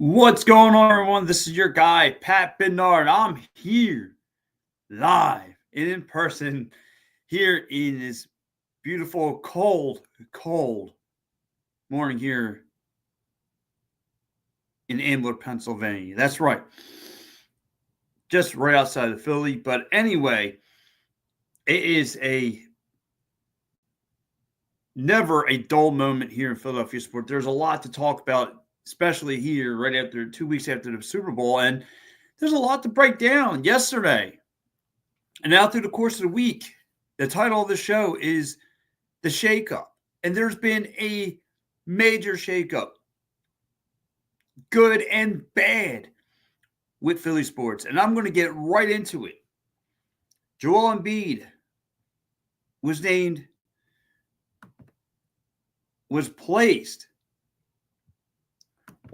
What's going on, everyone? This is your guy, Pat Bernard. I'm here live and in person here in this beautiful, cold morning here in Ambler, Pennsylvania. That's right. Just right outside of Philly. But anyway, it is never a dull moment here in Philadelphia sports. There's a lot to talk about, especially here right after 2 weeks after the Super Bowl. And there's a lot to break down. Yesterday, and now through the course of the week, the title of the show is The Shakeup. And there's been a major shakeup, good and bad, with Philly sports. And I'm going to get right into it. Joel Embiid was placed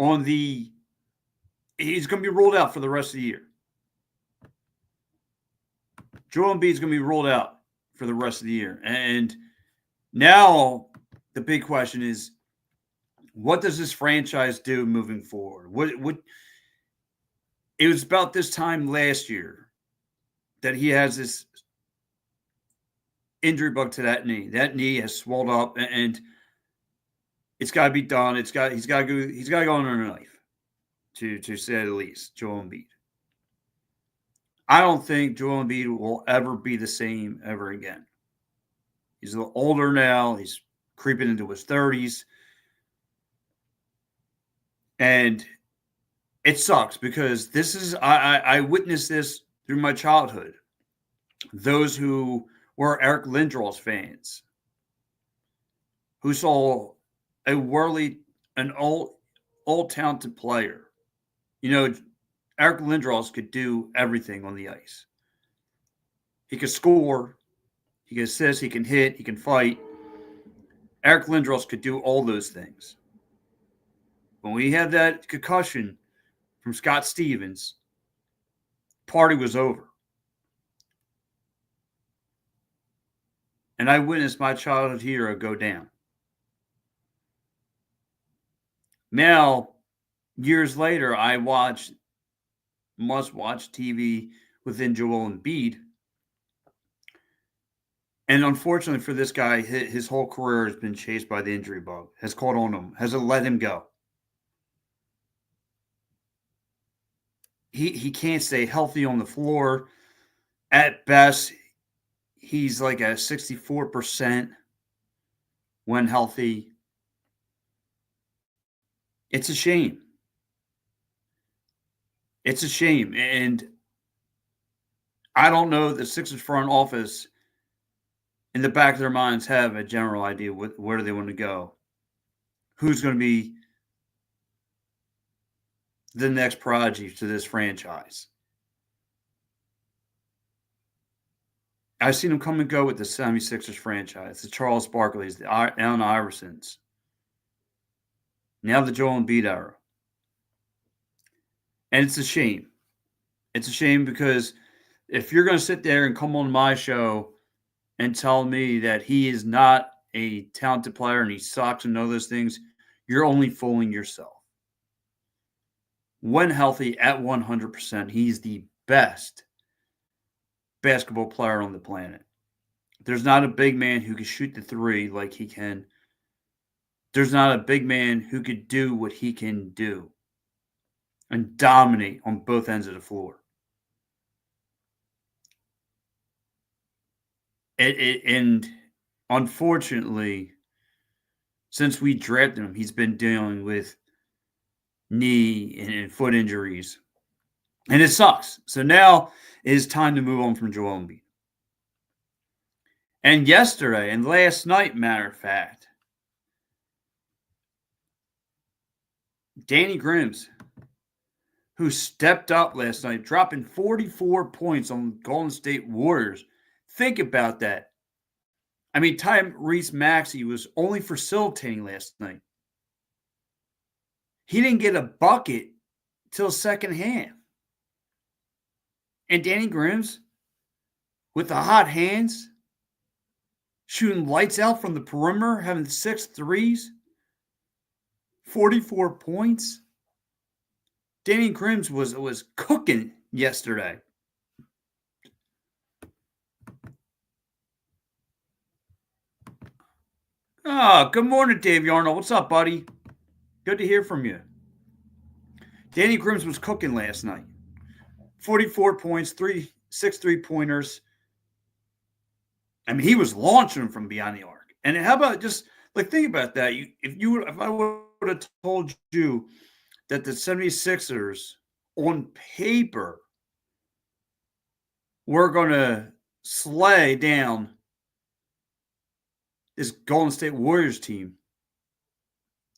on he's going to be ruled out for the rest of the year. Joel Embiid is going to be ruled out for the rest of the year. And now the big question is, what does this franchise do moving forward? What it was about this time last year that he has this injury bug to that knee. That knee has swelled up, and it's got to be done. He's got to go under a knife, to say the least. Joel Embiid. I don't think Joel Embiid will ever be the same ever again. He's a little older now. He's creeping into his 30s. And it sucks because this is I witnessed this through my childhood. Those who were Eric Lindros fans, who saw an old talented player. You know, Eric Lindros could do everything on the ice. He could score, he can assist, he can hit, he can fight. Eric Lindros could do all those things. When we had that concussion from Scott Stevens, party was over. And I witnessed my childhood hero go down. Now, years later, I must watch TV within Joel Embiid. And unfortunately for this guy, his whole career has been chased by the injury bug, has caught on him, has let him go. He can't stay healthy on the floor. At best, he's like at 64% when healthy. It's a shame. It's a shame. And I don't know the Sixers front office in the back of their minds have a general idea where they want to go. Who's going to be the next prodigy to this franchise? I've seen them come and go with the 76ers franchise, the Charles Barkleys, the Allen Iversons. Now the Joel Embiid era. And it's a shame. It's a shame because if you're going to sit there and come on my show and tell me that he is not a talented player and he sucks and all those things, you're only fooling yourself. When healthy at 100%, he's the best basketball player on the planet. There's not a big man who can shoot the three like he can. There's not a big man who could do what he can do and dominate on both ends of the floor. And unfortunately, since we drafted him, he's been dealing with knee and foot injuries. And it sucks. So now it is time to move on from Joel Embiid. And yesterday and last night, matter of fact, Danny Grims, who stepped up last night, dropping 44 points on Golden State Warriors. Think about that. I mean, Tyrese Maxey was only facilitating last night. He didn't get a bucket till second half. And Danny Grims, with the hot hands, shooting lights out from the perimeter, having 6 threes, 44 points. Danny Grims was cooking yesterday. Oh, good morning, Dave Yarnell. What's up, buddy? Good to hear from you. Danny Grims was cooking last night. 44 points, 6 3-pointers. I mean, he was launching them from beyond the arc. And how about just like think about that? If I would have told you that the 76ers on paper were going to slay down this Golden State Warriors team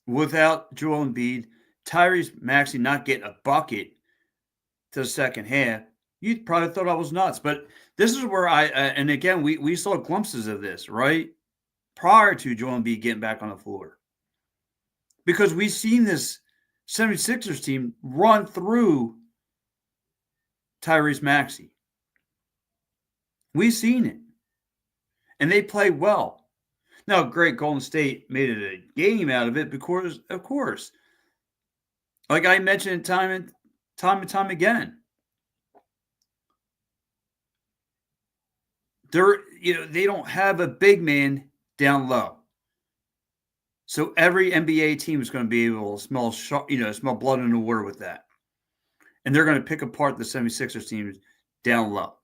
without Joel Embiid, Tyrese Maxey not getting a bucket to the second half, you probably thought I was nuts. But this is where and again, we saw glimpses of this, right? Prior to Joel Embiid getting back on the floor. Because we've seen this 76ers team run through Tyrese Maxey. We've seen it. And they played well. Now, great, Golden State made it a game out of it because, of course, like I mentioned time and time again, they don't have a big man down low. So every NBA team is going to be able to smell blood in the water with that. And they're going to pick apart the 76ers team down low.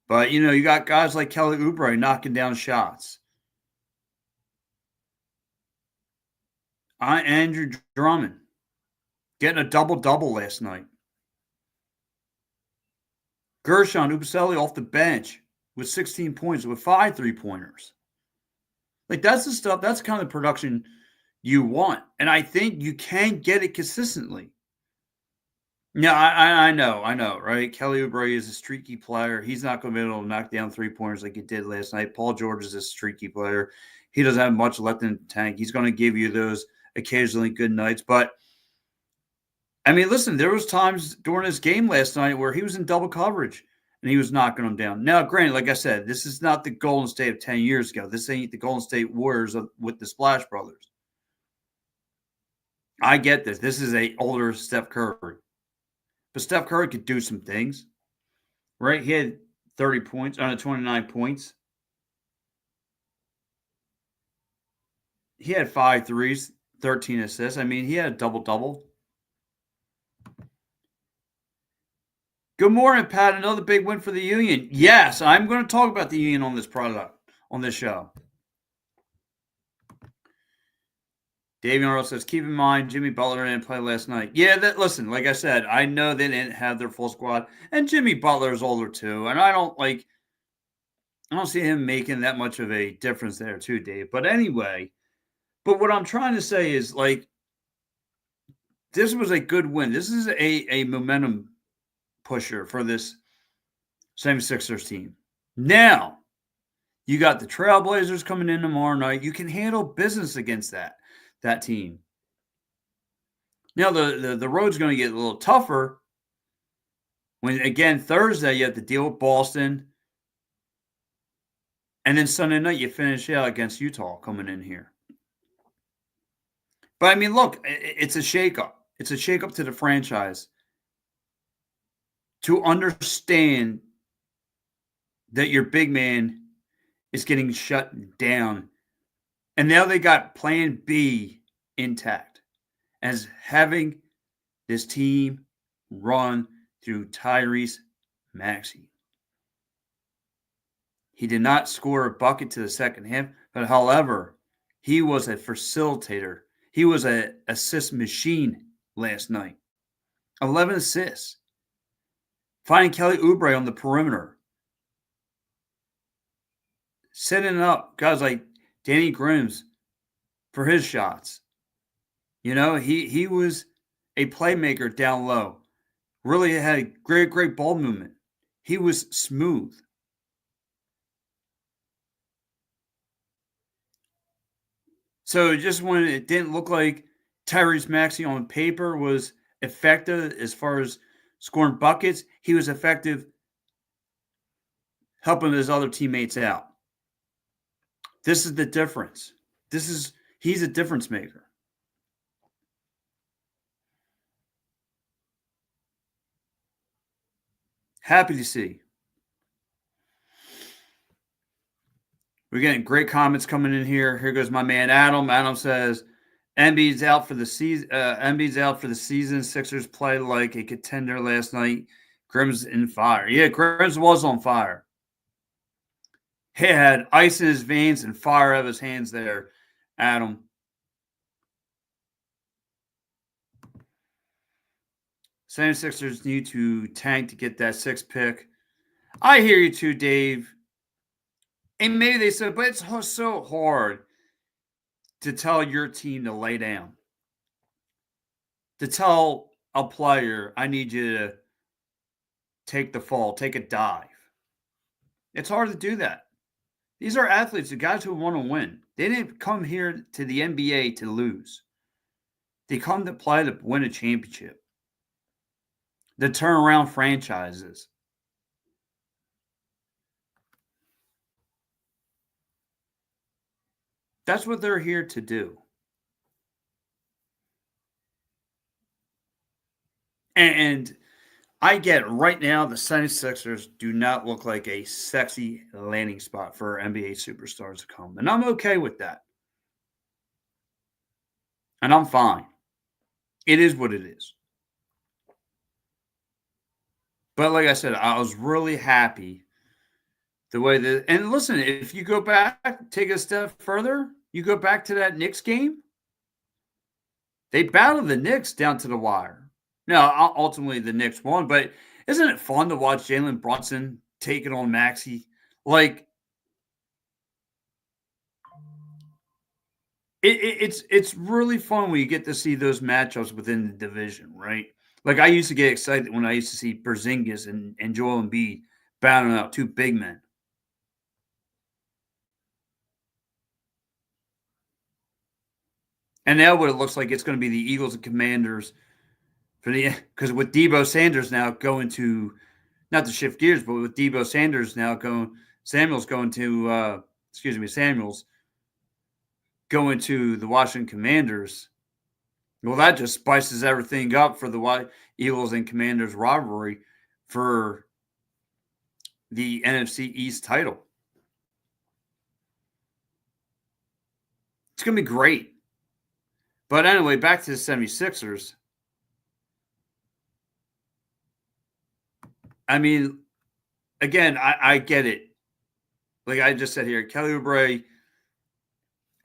But, you got guys like Kelly Oubre knocking down shots. Andrew Drummond getting a double-double last night. Gershon Yabusele off the bench with 16 points with 5 3-pointers. Like, that's the stuff, that's the kind of production you want. And I think you can get it consistently. Yeah, I know, right? Kelly Oubre is a streaky player. He's not going to be able to knock down 3-pointers like he did last night. Paul George is a streaky player. He doesn't have much left in the tank. He's going to give you those occasionally good nights. But, I mean, listen, there was times during this game last night where he was in double coverage and he was knocking them down. Now, granted, like I said, this is not the Golden State of 10 years ago. This ain't the Golden State Warriors with the Splash Brothers. I get this. This is an older Steph Curry. But Steph Curry could do some things, right? He had 30 points, 29 points. He had 5 threes, 13 assists. I mean, he had a double-double. Good morning, Pat. Another big win for the Union. Yes, I'm going to talk about the Union on this show. Dave Yarnell says, keep in mind, Jimmy Butler didn't play last night. Yeah, listen, like I said, I know they didn't have their full squad. And Jimmy Butler is older too. And I don't see him making that much of a difference there too, Dave. But anyway, what I'm trying to say is, like, this was a good win. This is a momentum pusher for this 76ers team. Now, you got the Trailblazers coming in tomorrow night. You can handle business against that team. Now, the road's going to get a little tougher when, again, Thursday you have to deal with Boston. And then Sunday night you finish out against Utah coming in here. But, I mean, look, it's a shakeup. It's a shakeup to the franchise to understand that your big man is getting shut down. And now they got plan B intact as having this team run through Tyrese Maxey. He did not score a bucket to the second half, but however, he was a facilitator. He was an assist machine last night. 11 assists. Finding Kelly Oubre on the perimeter. Setting up guys like Danny Grims for his shots. He was a playmaker down low. Really had great ball movement. He was smooth. So just when it didn't look like Tyrese Maxey on paper was effective as far as scoring buckets, he was effective helping his other teammates out. This is the difference. He's a difference maker. Happy to see. We're getting great comments coming in here. Here goes my man Adam. Adam says, Embiid's out for the season. Embiid's out for the season. Sixers play like a contender last night. Grimm's in fire. Yeah, Grimm's was on fire. He had ice in his veins and fire out of his hands there, Adam. Sixers need to tank to get that 6th pick. I hear you too, Dave. And maybe they said, but it's so hard to tell your team to lay down. To tell a player, I need you to take the fall, take a dive. It's hard to do that. These are athletes, the guys who want to win. They didn't come here to the NBA to lose. They come to play to win a championship, to turn around franchises. That's what they're here to do. And I get right now the 76ers do not look like a sexy landing spot for NBA superstars to come. And I'm okay with that. And I'm fine. It is what it is. But like I said, I was really happy the way that. And listen, if you go back, take a step further, you go back to that Knicks game, they battled the Knicks down to the wire. Now, ultimately, the Knicks won, but isn't it fun to watch Jalen Brunson take it on Maxey? Like, it's really fun when you get to see those matchups within the division, right? Like, I used to get excited when I used to see Porzingis and Joel Embiid battling out 2 big men. And now what it looks like, it's going to be the Eagles and Commanders for the because with Debo Sanders now going to not to shift gears, but with Debo Sanders now going Samuels going to Samuels going to the Washington Commanders. Well, that just spices everything up for the Eagles and Commanders rivalry for the NFC East title. It's going to be great. But anyway, back to the 76ers. I mean, again, I get it. Like I just said here, Kelly Oubre,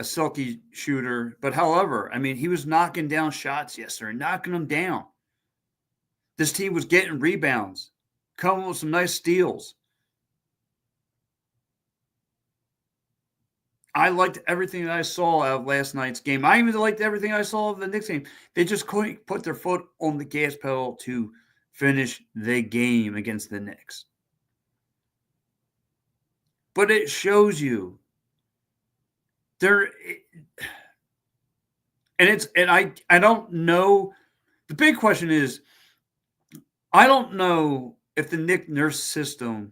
a silky shooter. But however, I mean, he was knocking down shots yesterday, knocking them down. This team was getting rebounds, coming with some nice steals. I liked everything that I saw out of last night's game. I even liked everything I saw of the Knicks game. They just couldn't put their foot on the gas pedal to finish the game against the Knicks. But it shows you there, I don't know. The big question is, I don't know if the Nick Nurse system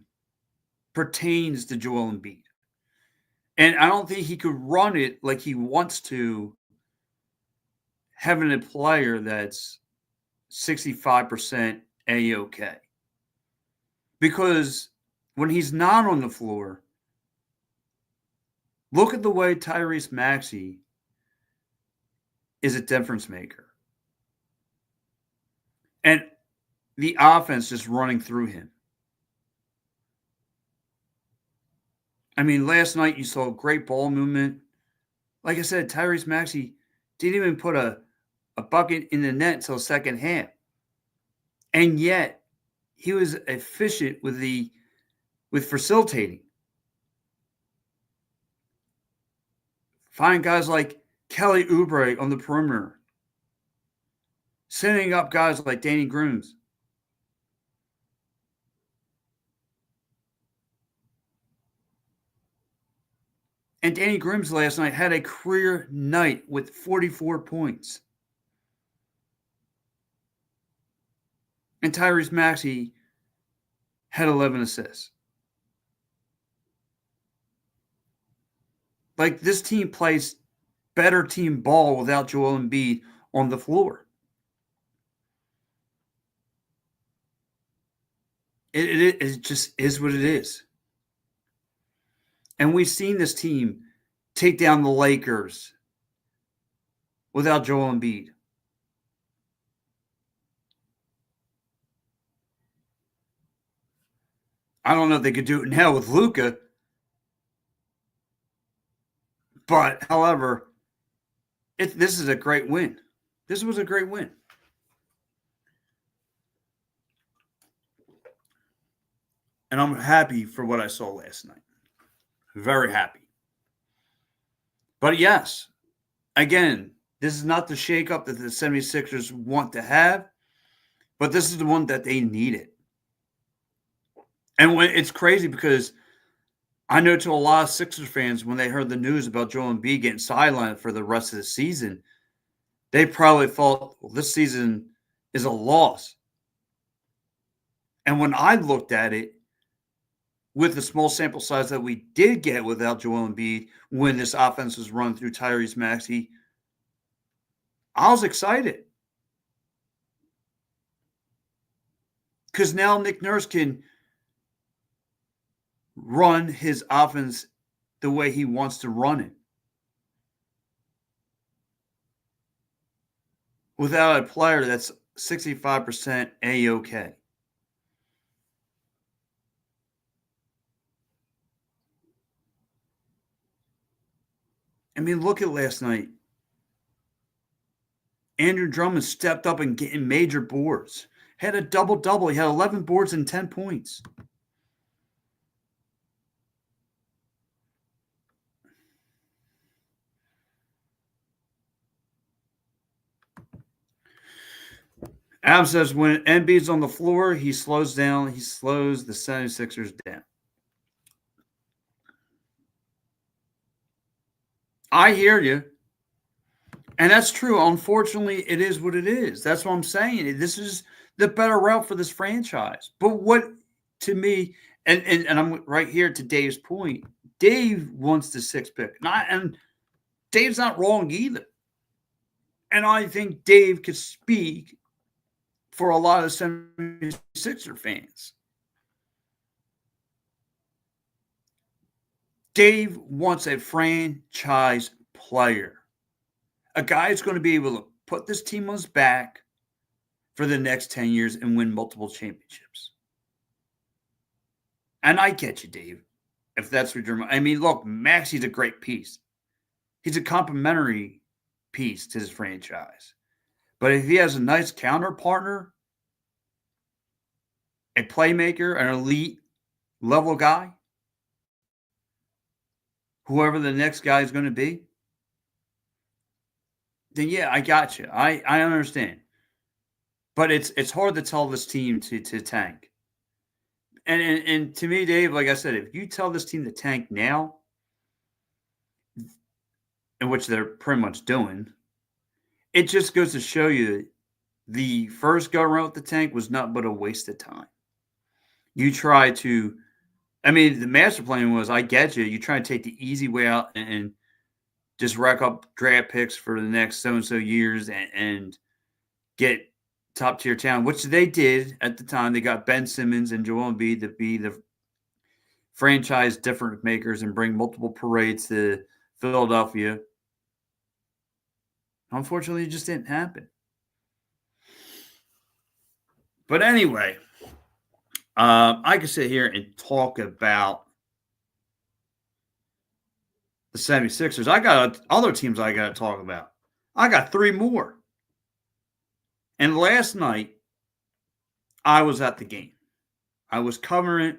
pertains to Joel Embiid. And I don't think he could run it like he wants to, having a player that's 65% A-OK. Because when he's not on the floor, look at the way Tyrese Maxey is a difference maker. And the offense just running through him. I mean, last night you saw great ball movement. Like I said, Tyrese Maxey didn't even put a bucket in the net until second half. And yet he was efficient with facilitating. Find guys like Kelly Oubre on the perimeter. Setting up guys like Danny Grooms. And Danny Grooms last night had a career night with 44 points. And Tyrese Maxey had 11 assists. Like, this team plays better team ball without Joel Embiid on the floor. It just is what it is. And we've seen this team take down the Lakers without Joel Embiid. I don't know if they could do it now with Luka, but however, this is a great win. This was a great win. And I'm happy for what I saw last night. Very happy. But yes, again, this is not the shakeup that the 76ers want to have, but this is the one that they needed. And it's crazy because I know to a lot of Sixers fans, when they heard the news about Joel Embiid getting sidelined for the rest of the season, they probably thought, well, this season is a loss. And when I looked at it, with the small sample size that we did get without Joel Embiid when this offense was run through Tyrese Maxey, I was excited. Because now Nick Nurse can run his offense the way he wants to run it. Without a player that's 65% A-OK. I mean, look at last night. Andrew Drummond stepped up and getting major boards. Had a double-double. He had 11 boards and 10 points. Ab says when Embiid's on the floor, he slows down. He slows the 76ers down. I hear you. And that's true. Unfortunately, it is what it is. That's what I'm saying. This is the better route for this franchise. But what, to me, and I'm right here to Dave's point, Dave wants the sixth pick. And Dave's not wrong either. And I think Dave could speak for a lot of 76er fans. Dave wants a franchise player. A guy who's going to be able to put this team on his back for the next 10 years and win multiple championships. And I get you, Dave, if that's what you're... I mean, look, Maxey's a great piece. He's a complementary piece to his franchise. But if he has a nice counter partner, a playmaker, an elite level guy, whoever the next guy is going to be, then yeah, I got you. I understand. But it's hard to tell this team to tank. And to me, Dave, like I said, if you tell this team to tank now, in which they're pretty much doing, it just goes to show you the first go around with the tank was not but a waste of time. You try to, I mean, the master plan was, I get you. You try to take the easy way out and just rack up draft picks for the next so-and-so years and get top-tier talent, which they did at the time. They got Ben Simmons and Joel Embiid to be the franchise difference makers and bring multiple parades to Philadelphia. Unfortunately, it just didn't happen. But anyway, I could sit here and talk about the 76ers. I got other teams I got to talk about. I got three more. And last night, I was at the game. I was covering it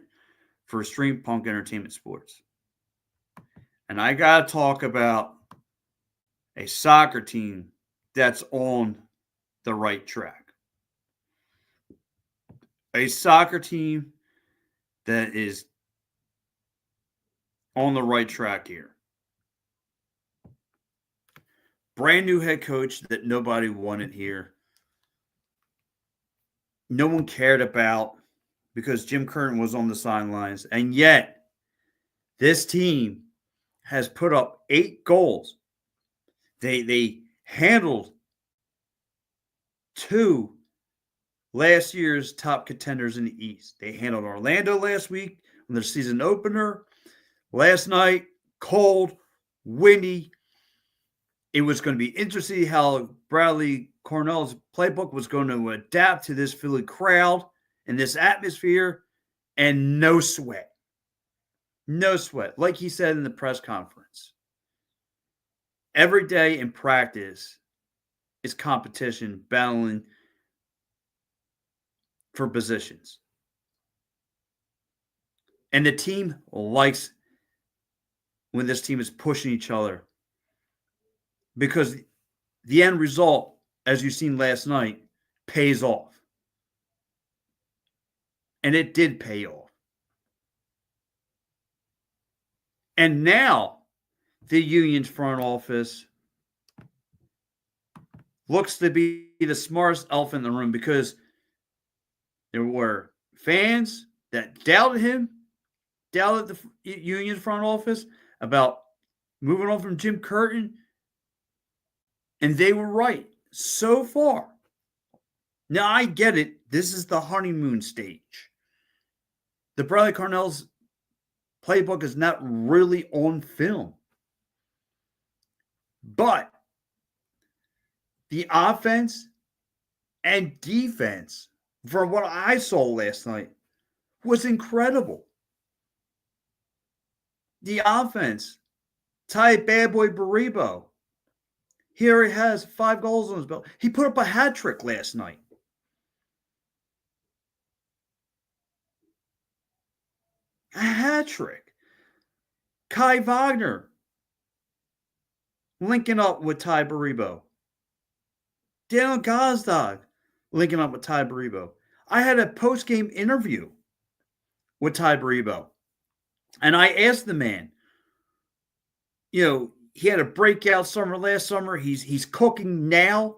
for Stream Punk Entertainment Sports. And I got to talk about a soccer team that's on the right track. A soccer team that is on the right track here. Brand new head coach that nobody wanted here. No one cared about because Jim Curtin was on the sidelines. And yet, this team has put up 8 goals. They handled 2 last year's top contenders in the East. They handled Orlando last week in their season opener. Last night, cold, windy. It was going to be interesting how Bradley Cornell's playbook was going to adapt to this Philly crowd and this atmosphere, and no sweat. No sweat. Like he said in the press conference, every day in practice is competition, battling for positions. And the team likes when this team is pushing each other, because the end result, as you've seen last night, pays off. And it did pay off. And now the Union's front office looks to be the smartest elephant in the room, because there were fans that doubted him, doubted the Union's front office about moving on from Jim Curtin, and they were right so far. Now, I get it. This is the honeymoon stage. The Bradley Cornell's playbook is not really on film. But the offense and defense, from what I saw last night, was incredible. The offense, Ty Bad Boy Baribo, here he has 5 goals on his belt. He put up a hat trick last night. A hat trick. Kai Wagner linking up with Ty Baribo. Daniel Gazdag linking up with Ty Baribo. I had a post-game interview with Ty Baribo, and I asked the man, he had a breakout summer last summer. He's cooking now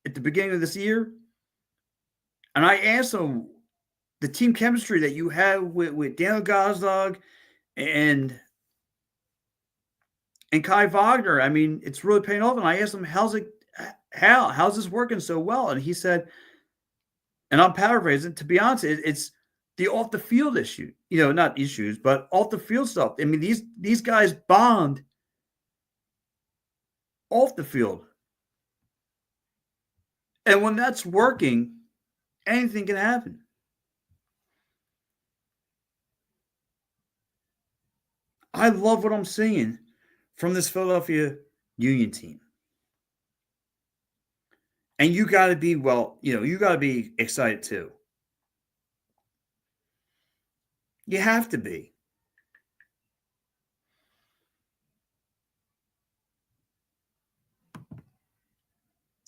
at the beginning of this year. And I asked him the team chemistry that you have with Daniel Gazdag and Kai Wagner. I mean, it's really paying off. And I asked him, how's this working so well? And he said, and I'm paraphrasing, to be honest, it's the off the field issue, not issues, but off the field stuff. I mean, these guys bond off the field. And when that's working, anything can happen. I love what I'm seeing from this Philadelphia Union team. And you got to be, you got to be excited too. You have to be.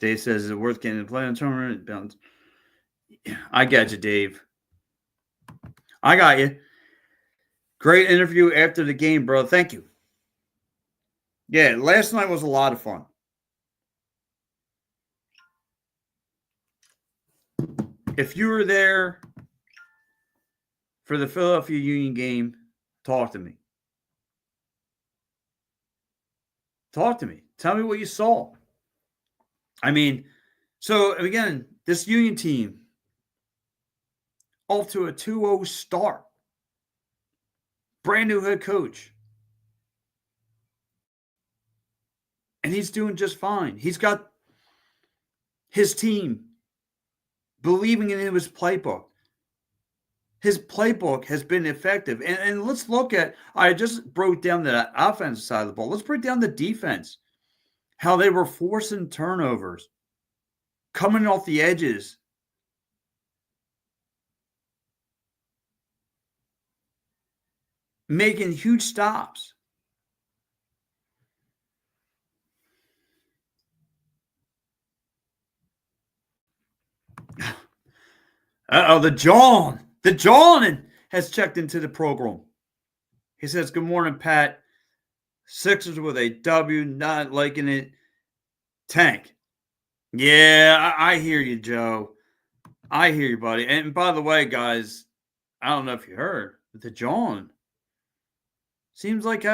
Dave says, is it worth getting to play in the tournament? I got you, Dave. I got you. Great interview after the game, bro. Thank you. Yeah, last night was a lot of fun. If you were there for the Philadelphia Union game, talk to me. Talk to me. Tell me what you saw. I mean, so again, this Union team off to a 2-0 start. Brand new head coach. And he's doing just fine. He's got his team believing in his playbook. His playbook has been effective. And let's look at, I just broke down the offensive side of the ball. Let's break down the defense. How they were forcing turnovers, coming off the edges. Making huge stops. The John has checked into the program. He says, good morning, Pat. Sixers with a W, not liking it. Tank. Yeah, I hear you, Joe. I hear you, buddy. And by the way, guys, I don't know if you heard, but the John seems like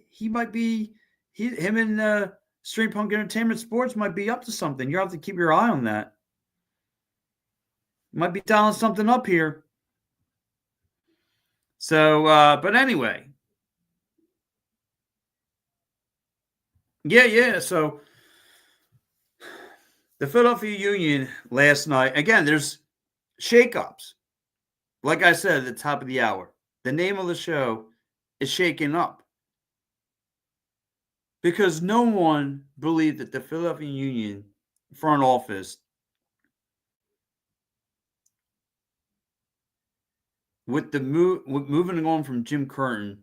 he might be, him and Stream Punk Entertainment Sports might be up to something. You have to keep your eye on that. Might be dialing something up here. So, but anyway. Yeah. So the Philadelphia Union last night, again, there's shakeups. Like I said at the top of the hour, the name of the show is Shaking Up because no one believed that the Philadelphia Union front office, with the moving on from Jim Curtin,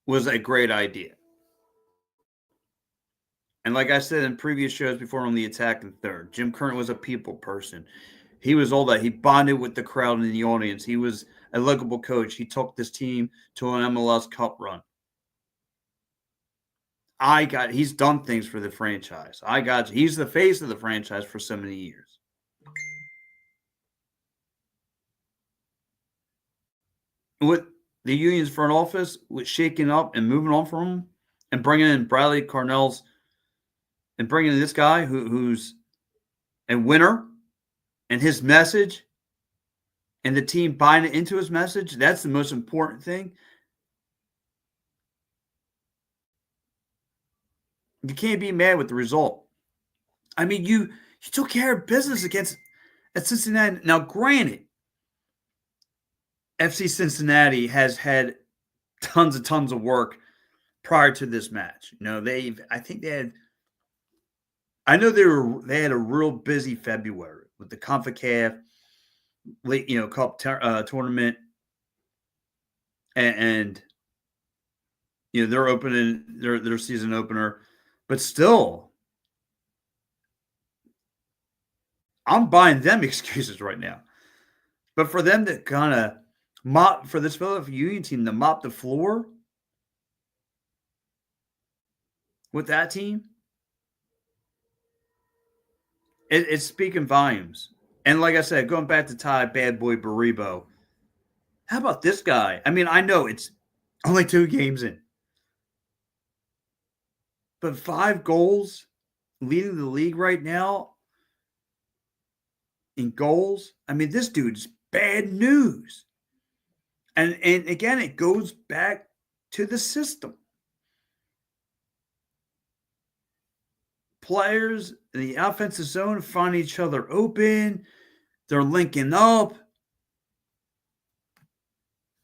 was a great idea. And like I said in previous shows before on the attack and third, Jim Curtin was a people person. He was all that. He bonded with the crowd and the audience. He was a likable coach. He took this team to an MLS Cup run. He's done things for the franchise. He's the face of the franchise for so many years. With the Union's front office, with shaking up and moving on from him and bringing in Bradley Cornell's and bringing in this guy who's a winner and his message and the team buying into his message, that's the most important thing. You can't be mad with the result. I mean, you took care of business at Cincinnati. Now, granted, FC Cincinnati has had tons of work prior to this match. You know, I know they had a real busy February with the CONCACAF Cup tournament, and they're opening their season opener, but still, I'm buying them excuses right now. But for them to kind of for this Philadelphia Union team to mop the floor with that team, it's speaking volumes. And like I said, going back to Ty Bad Boy Baribo, how about this guy? I mean, I know it's only 2 games in, but 5 goals, leading the league right now in goals. I mean, this dude's bad news. And again, it goes back to the system. Players in the offensive zone find each other open. They're linking up,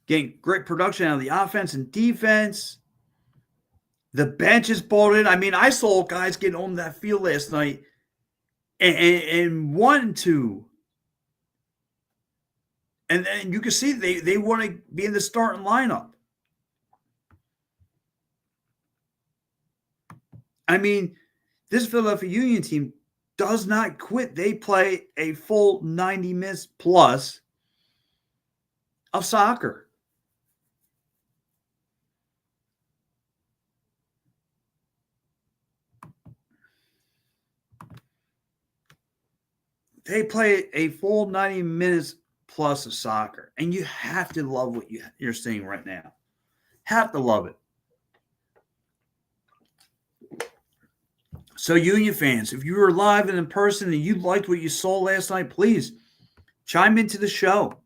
getting great production out of the offense and defense. The bench is bolted. I mean, I saw guys get on that field last night and 1-2. And you can see they want to be in the starting lineup. I mean, this Philadelphia Union team does not quit. They play a full 90 minutes plus of soccer. They play a full 90 minutes plus of soccer. And you have to love what you're seeing right now. Have to love it. So, Union fans, if you were live and in person and you liked what you saw last night, please chime into the show.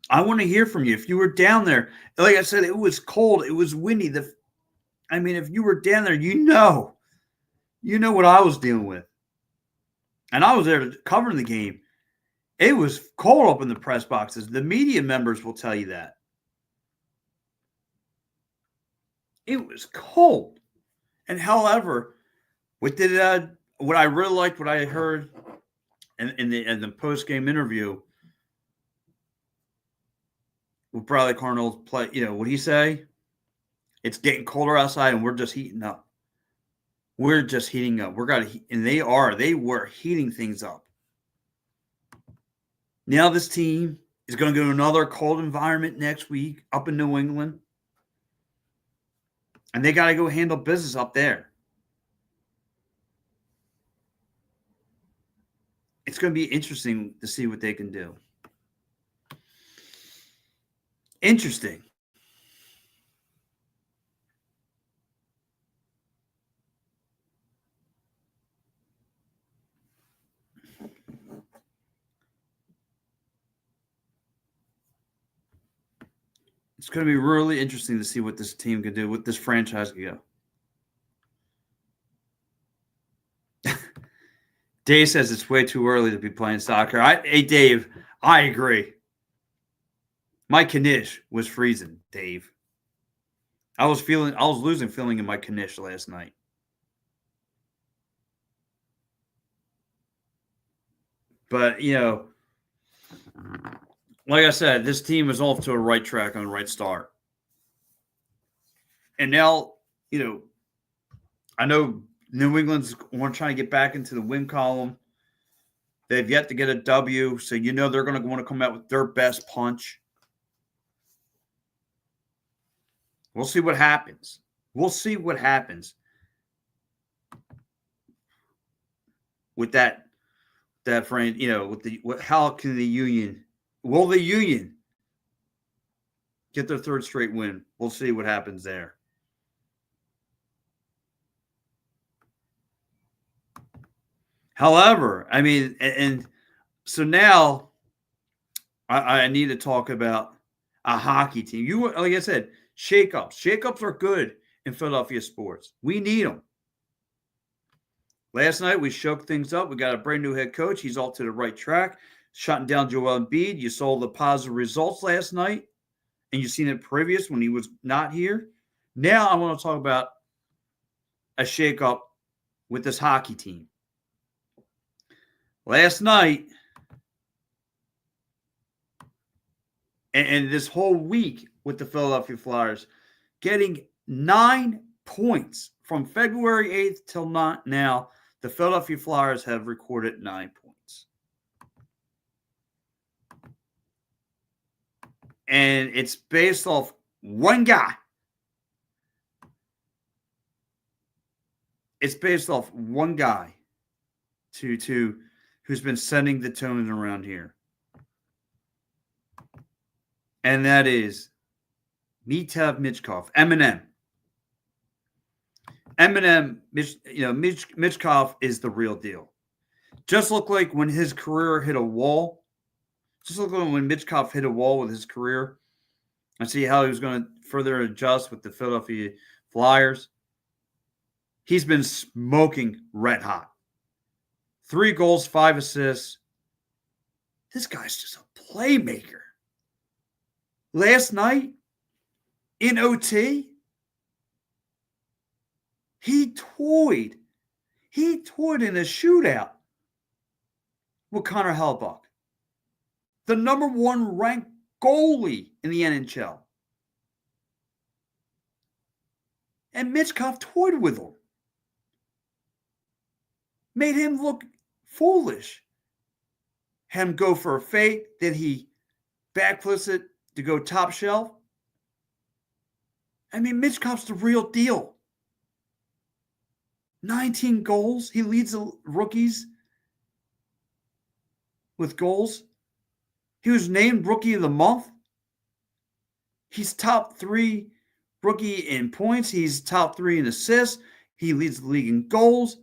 I want to hear from you. If you were down there, like I said, it was cold. It was windy. If you were down there, you know what I was dealing with. And I was there covering the game. It was cold up in the press boxes. The media members will tell you that. It was cold. And however, what I really liked, what I heard in the post-game interview with Bradley Cornell's play, what he say? It's getting colder outside and we're just heating up. We're just heating up. They were heating things up. Now this team is going to go to another cold environment next week up in New England. And they got to go handle business up there. It's going to be interesting to see what they can do. Interesting. It's going to be really interesting to see what this team can do, what this franchise can go. Dave says it's way too early to be playing soccer. Hey, Dave, I agree. My Knish was freezing, Dave. I was losing feeling in my Knish last night. But, like I said, this team is off to a right track on the right start. And now, I know New England's trying to get back into the win column. They've yet to get a W, so they're going to want to come out with their best punch. We'll see what happens. We'll see what happens with that frame. How can the Union? Will the Union get their third straight win? We'll see what happens there. However, and so now I need to talk about a hockey team. Like I said, shakeups. Shakeups are good in Philadelphia sports. We need them. Last night, we shook things up. We got a brand new head coach. He's all to the right track, shutting down Joel Embiid. You saw the positive results last night, and you've seen it previous when he was not here. Now I want to talk about a shakeup with this hockey team. Last night, and this whole week with the Philadelphia Flyers, getting 9 points from February 8th till now, the Philadelphia Flyers have recorded 9 points. And it's based off one guy. It's based off one guy who's been setting the tone around here. And that is Mitav Michkov, Eminem. Michkov is the real deal. Just look like when his career hit a wall. Just look like when Michkov hit a wall with his career and see how he was going to further adjust with the Philadelphia Flyers. He's been smoking red hot. 3 goals, 5 assists. This guy's just a playmaker. Last night, in OT, he toyed in a shootout with Connor Hellebuyck, the number 1 ranked goalie in the NHL. And Michkov toyed with him. Made him look foolish. Had him go for a fake. Then he backflips it to go top shelf. Michkov's the real deal. 19 goals. He leads the rookies with goals. He was named Rookie of the Month. He's top 3 rookie in points. He's top 3 in assists. He leads the league in goals.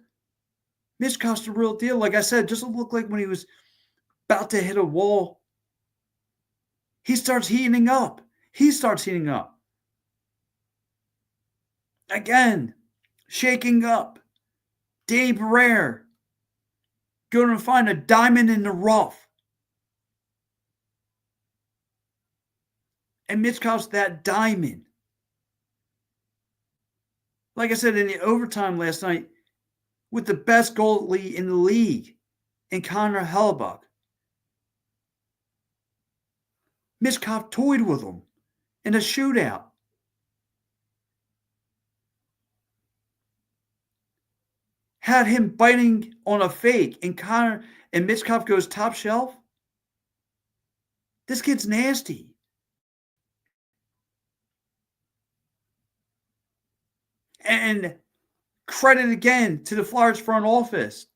Michkov's the real deal. Like I said, just look like when he was about to hit a wall, he starts heating up. Again, shaking up. Dave Rare going to find a diamond in the rough. And Michkov's that diamond. Like I said, in the overtime last night, with the best goalie in the league, in Connor Hellebuyck, Michkov toyed with him in a shootout. Had him biting on a fake, and Michkov goes top shelf. This kid's nasty. And credit again to the Flyers front office,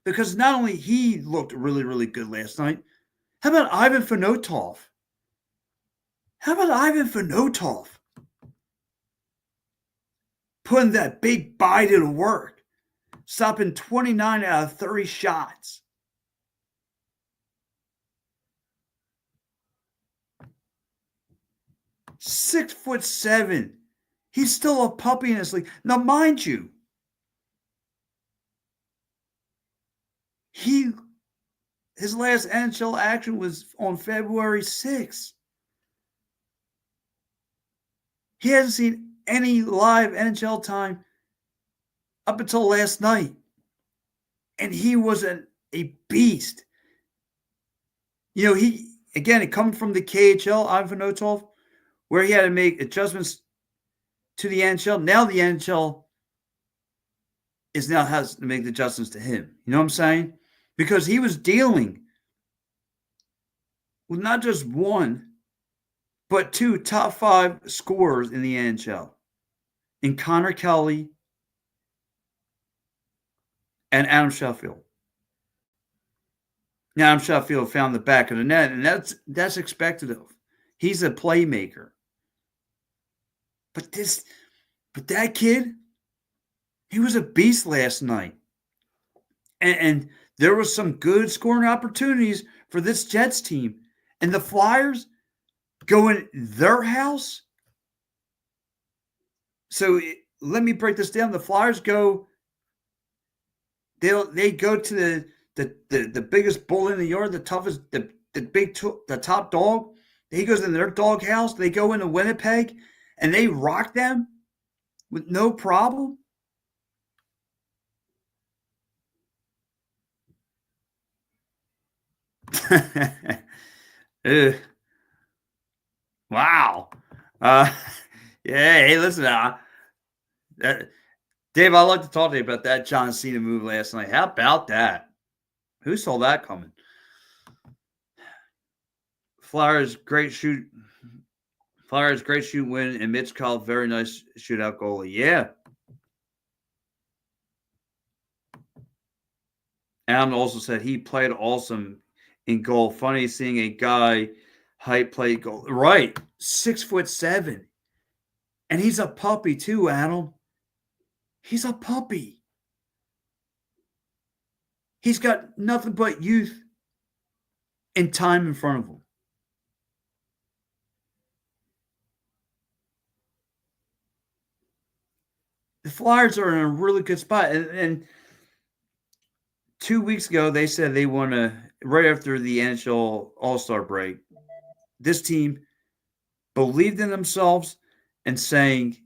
because not only he looked really, really good last night. How about Ivan Fedotov? Putting that big body to work, stopping 29 out of 30 shots. 6'7". He's still a puppy in this league. Now, mind you, his last NHL action was on February 6th. He hasn't seen any live NHL time up until last night. And he was a beast. You know, it coming from the KHL, Ivan Otov, where he had to make adjustments to the NHL. Now the NHL has to make the adjustments to him. You know what I'm saying? Because he was dealing with not just one, but two top 5 scorers in the NHL, in Connor Kelly and Adam Sheffield. Now, Adam Sheffield found the back of the net, and that's expected of. He's a playmaker. But that kid, he was a beast last night. And there was some good scoring opportunities for this Jets team. And the Flyers go in their house. So let me break this down. The Flyers go, they go to the biggest bull in the yard, the toughest, the top dog. He goes in their dog house. They go into Winnipeg, and they rock them with no problem. Wow. Yeah. Hey, listen. Dave, I'd like to talk to you about that John Cena move last night. How about that? Who saw that coming? Flyers great shoot win, and Mitch Kyle very nice shootout goalie. Yeah. Allen also said he played awesome in goal. Funny seeing a guy height play goal. Right. 6'7". And he's a puppy too, Adam. He's a puppy. He's got nothing but youth and time in front of him. The Flyers are in a really good spot. And 2 weeks ago, they said they want to, right after the NHL All-Star break, this team believed in themselves and saying,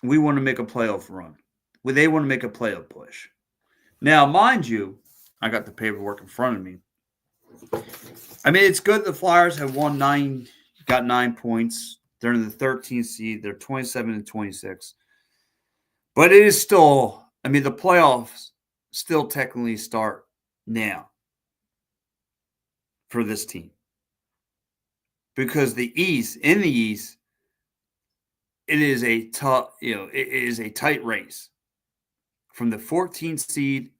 we want to make a playoff run. They want to make a playoff push. Now, mind you, I got the paperwork in front of me. I mean, it's good the Flyers have got 9 points. They're in the 13th seed. They're 27 and 26. But it is still, I mean, the playoffs still technically start now for this team. Because in the East, it is a tough, it is a tight race from the 14th seed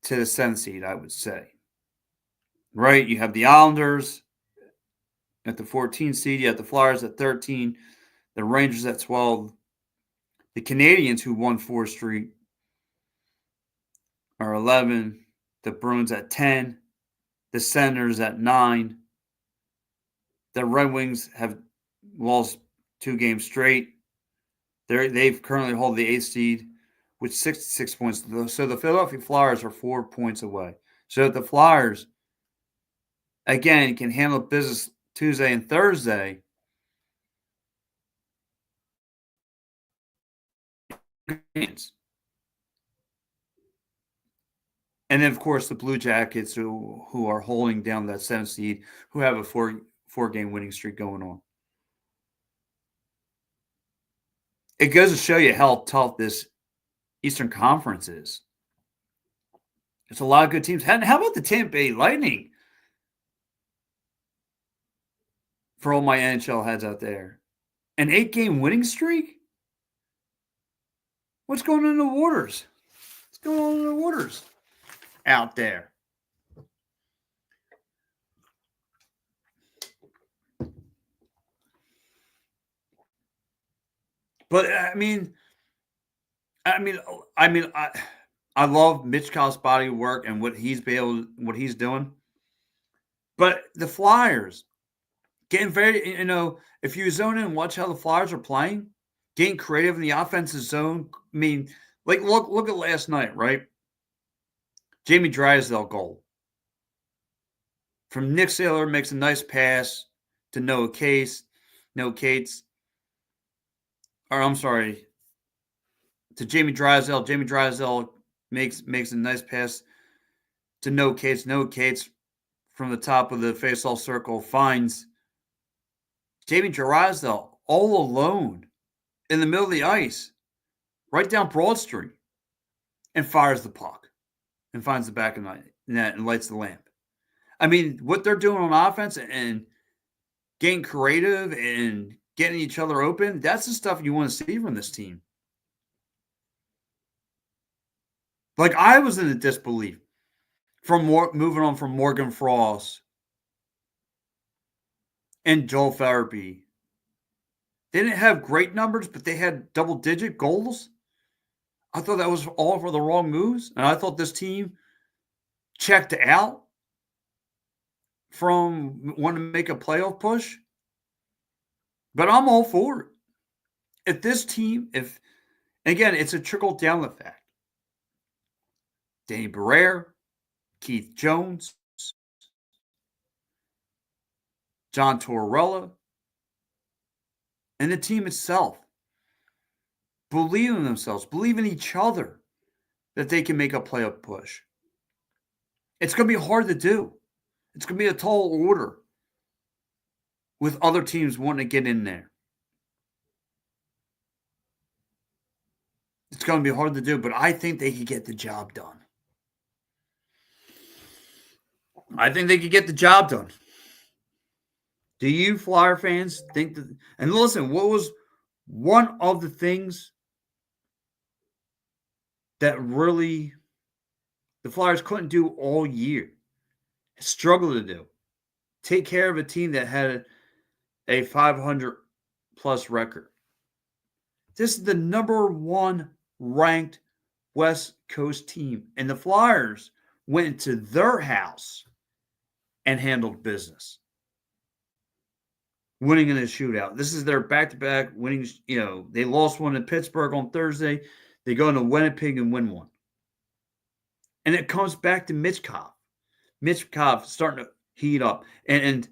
to the 7th seed, I would say. Right? You have the Islanders at the 14th seed. You have the Flyers at 13, the Rangers at 12. The Canadiens, who won 4 straight, are 11. The Bruins at 10. The Senators at 9. The Red Wings have lost 2 games straight. They've currently hold the 8th seed with 66 points. So the Philadelphia Flyers are 4 points away. So if the Flyers, again, can handle business Tuesday and Thursday, and then, of course, the Blue Jackets who are holding down that 7th seed, who have a four-game winning streak going on. It goes to show you how tough this Eastern Conference is. There's a lot of good teams. How about the Tampa Bay Lightning? For all my NHL heads out there. An 8-game winning streak? What's going on in the waters? What's going on in the waters out there? But I love Mitch Kyle's body of work and what he's doing. But the Flyers Getting very, if you zone in and watch how the Flyers are playing, getting creative in the offensive zone. I mean, like look at last night, right? Jamie Drysdale goal from Nick Saylor makes a nice pass to Noah Cates. Or I'm sorry, to Jamie Drysdale. Jamie Drysdale makes a nice pass to Noah Cates. Noah Cates from the top of the faceoff circle finds Jamie Drysdale all alone in the middle of the ice, right down Broad Street, and fires the puck and finds the back of the net and lights the lamp. I mean, what they're doing on offense and getting creative and getting each other open, that's the stuff you want to see from this team. Like, I was in a disbelief from moving on from Morgan Frost and Joel Farabee. They didn't have great numbers, but they had double-digit goals. I thought that was all for the wrong moves, and I thought this team checked out from wanting to make a playoff push. But I'm all for it. If this team, again, it's a trickle-down effect. Danny Briere, Keith Jones, John Tortorella, and the team itself believe in themselves, believe in each other that they can make a playoff push. It's going to be hard to do. It's going to be a tall order with other teams wanting to get in there. It's going to be hard to do, but I think they could get the job done. Do you Flyer fans think that? And listen, what was one of the things that really the Flyers couldn't do all year? Struggled to do. Take care of a team that had a 500-plus record. This is the number one ranked West Coast team. And the Flyers went into their house and handled business, winning in a shootout. This is their back-to-back winning. They lost one in Pittsburgh on Thursday. They go into Winnipeg and win one. And it comes back to Michkov. Michkov starting to heat up. And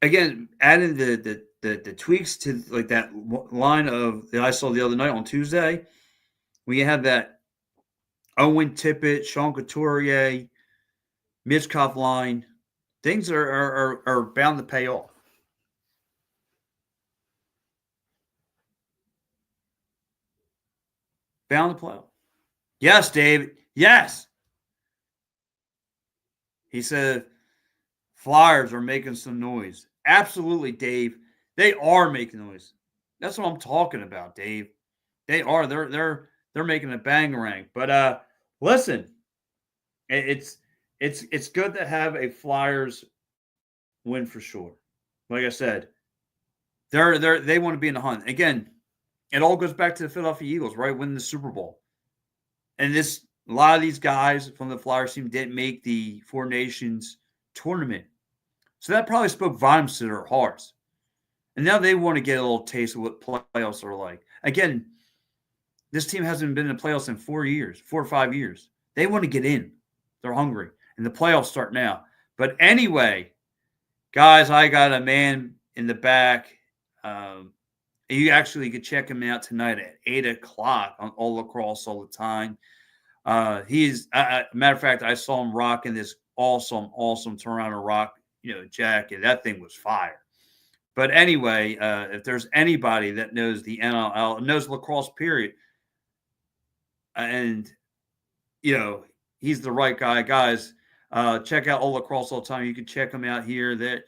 again, adding the tweaks to like that line that I saw the other night on Tuesday. We had that Owen Tippett, Sean Couturier, Michkov line. Things are bound to pay off. Bound to play off. Yes, David. Yes. He said Flyers are making some noise. Absolutely, Dave. They are making noise. That's what I'm talking about, Dave. They are. They're making a bangarang. But listen, it's good to have a Flyers win for sure. Like I said, they want to be in the hunt. Again, it all goes back to the Philadelphia Eagles, right? Winning the Super Bowl. And a lot of these guys from the Flyers team didn't make the Four Nations tournament. So that probably spoke volumes to their hearts. And now they want to get a little taste of what playoffs are like. Again, this team hasn't been in the playoffs in 4 or 5 years. They want to get in. They're hungry. And the playoffs start now. But anyway, guys, I got a man in the back. You actually could check him out tonight at 8 o'clock on All Lacrosse All the Time. He's, matter of fact, I saw him rocking this awesome Toronto Rock, jacket. That thing was fire. But anyway, if there's anybody that knows the NLL, knows lacrosse, period, and he's the right guy, guys. Check out All Lacrosse All the Time. You can check him out here. That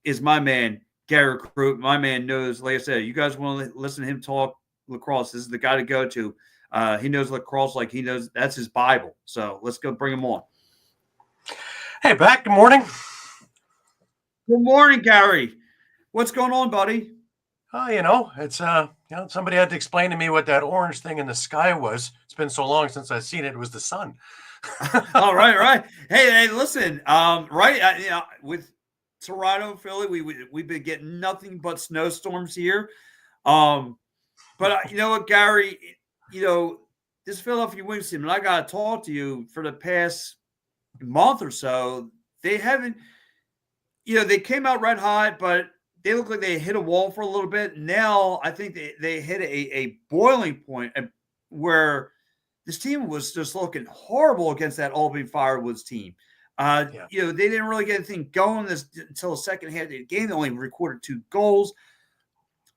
is my man Gary Crute. My man knows. Like I said, you guys want to listen to him talk lacrosse. This is the guy to go to. He knows lacrosse like he knows. That's his Bible. So let's go bring him on. Hey, back. Good morning. Good morning, Gary. What's going on, buddy? It's Somebody had to explain to me what that orange thing in the sky was. It's been so long since I've seen it. It was the sun. All right. Hey, listen. Right, with Toronto, Philly, we've been getting nothing but snowstorms here. But you know what, Gary? This Philadelphia Wings team, and I got to talk to you for the past month or so. They haven't, they came out red hot, but they look like they hit a wall for a little bit. Now I think they hit a boiling point where this team was just looking horrible against that Albany Firewoods team. They didn't really get anything going until the second half of the game. They only recorded 2 goals.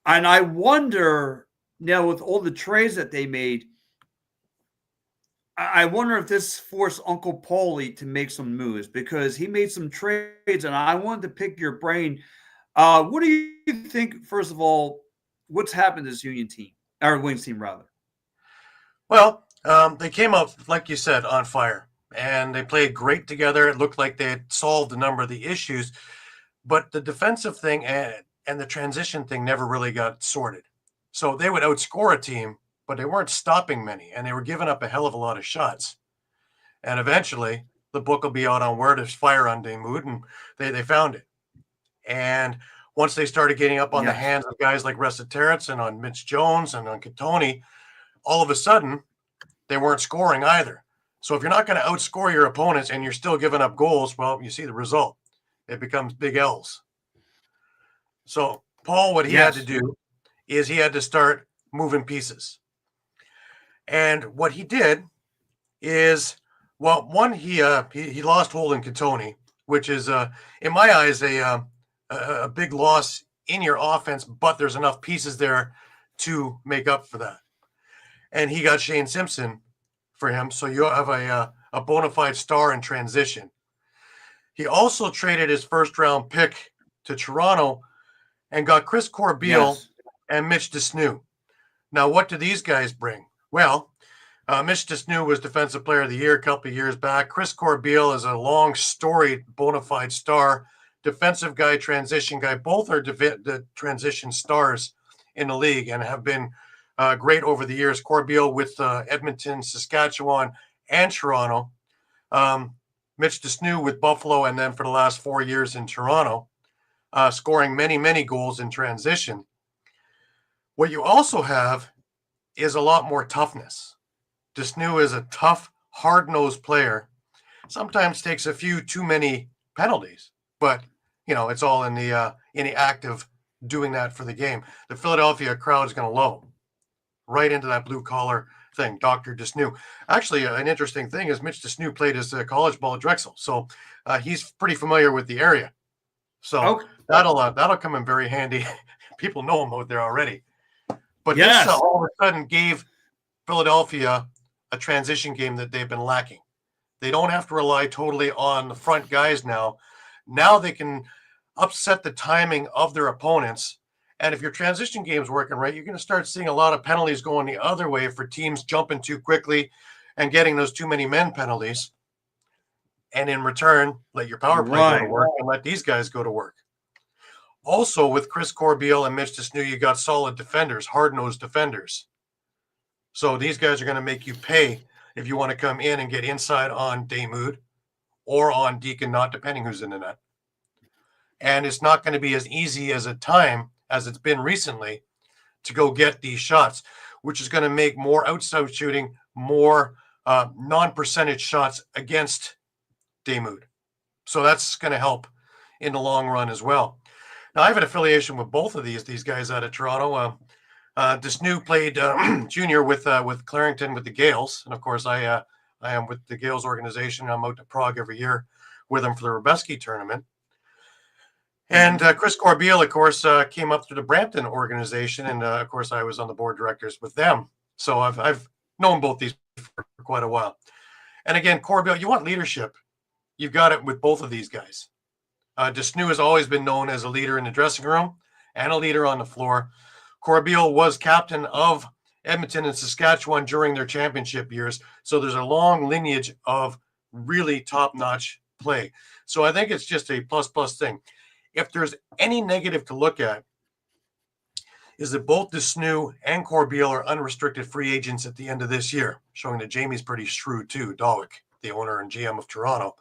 And I wonder now, with all the trades that they made, I wonder if this forced Uncle Paulie to make some moves, because he made some trades, and I wanted to pick your brain. What do you think, first of all, what's happened to this Union team, or Wings team, rather? Well, they came out, like you said, on fire, and they played great together. It looked like they had solved a number of the issues, but the defensive thing and the transition thing never really got sorted. So they would outscore a team, but they weren't stopping many, and they were giving up a hell of a lot of shots. And eventually, the book will be out on where to fire on Damewood, and they found it. And once they started getting up on the hands of guys like Ressa Terrence and on Mitch Jones and on Catoni, all of a sudden, they weren't scoring either. So if you're not going to outscore your opponents and you're still giving up goals, well, you see the result. It becomes big L's. So Paul, what he had to do is he had to start moving pieces. And what he did is, well, one, he lost Holden Catoni, which is, in my eyes, a big loss in your offense, but there's enough pieces there to make up for that. And he got Shane Simpson for him, so you have a bona fide star in transition. He also traded his first-round pick to Toronto and got Chris Corbeil and Mitch Desnew. Now, what do these guys bring? Well, Mitch Desnew was Defensive Player of the Year a couple of years back. Chris Corbeil is a long, storied, bona fide star, defensive guy, transition guy. Both are the transition stars in the league and have been great over the years. Corbeil with Edmonton, Saskatchewan, and Toronto. Mitch Desnew with Buffalo, and then for the last 4 years in Toronto, scoring many, many goals in transition. What you also have is a lot more toughness. Desnew is a tough, hard-nosed player. Sometimes takes a few too many penalties, but it's all in the act of doing that for the game. The Philadelphia crowd is going to love him. Right into that blue-collar thing, Dr. Desnew. Actually, an interesting thing is Mitch Desnew played his college ball at Drexel, so he's pretty familiar with the area. So that'll come in very handy. People know him out there already. But this all of a sudden gave Philadelphia a transition game that they've been lacking. They don't have to rely totally on the front guys now. Now they can upset the timing of their opponents. And if your transition game's working right, you're going to start seeing a lot of penalties going the other way for teams jumping too quickly and getting those too many men penalties. And in return, let your power play go to work and let these guys go to work. Also, with Chris Corbeil and Mitch Desnew, you got solid defenders, hard-nosed defenders. So these guys are going to make you pay if you want to come in and get inside on Damewood or on Deacon, not depending who's in the net. And it's not going to be as easy as a time as it's been recently to go get these shots, which is going to make more outside shooting, more non-percentage shots against Damewood. So that's going to help in the long run as well. Now, I have an affiliation with both of these guys out of Toronto. Desnew played junior with Clarington with the Gales. And, of course, I am with the Gales organization. I'm out to Prague every year with them for the Rubeski tournament. And Chris Corbeil, of course, came up through the Brampton organization. And, of course, I was on the board of directors with them. So I've known both these for quite a while. And, again, Corbeil, you want leadership. You've got it with both of these guys. Desnew has always been known as a leader in the dressing room and a leader on the floor. Corbeil was captain of Edmonton and Saskatchewan during their championship years. So there's a long lineage of really top-notch play. So I think it's just a plus thing. If there's any negative to look at, is that both Desnu and Corbeil are unrestricted free agents at the end of this year, showing that Jamie's pretty shrewd too. Dawick, the owner and GM of Toronto,